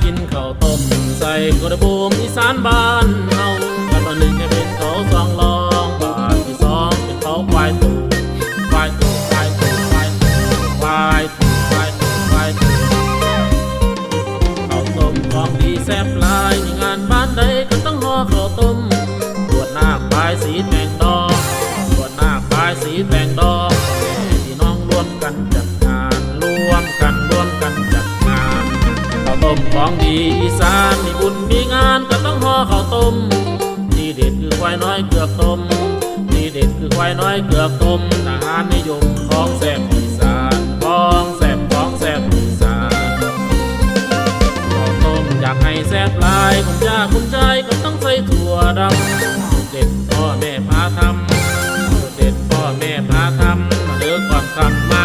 กินข้าวต้มใส่กระบูมอีสานบ้านเฮากันวันหนึ่งให้เป็นเขาสองรองบาทที่สองเป็นเขาควายตู่ควายตู่ควายตู่ควายตู่ควายตู่ควายตู่ควายตู่ข้าวต้มของดีแซ่บหลายในงานบ้านใดก็ต้องห่อข้าวต้มตรวจนาคบายสีแดงดอกตรวจนาคบายสีแดงดอกพี่น้องร่วมกันจัดงานร่วมกันจัดงานข้าวต้มของดีอีสานมีบุญมีงานก็ต้องห่อข้าวต้มที่เด็ดคือควายน้อยเกือกต้มที่เด็ดคือควายน้อยเกือกต้มอาหารนิยมของแซ่บอีสานของแซ่บอีสานข้าวต้มอยากให้แซ่บหลายคุณย่าคุณใจก็ต้องใส่ถั่วดำเด็ดพ่อแม่พาทำเด็ดพ่อแม่พาทำมาเลิกความคำมา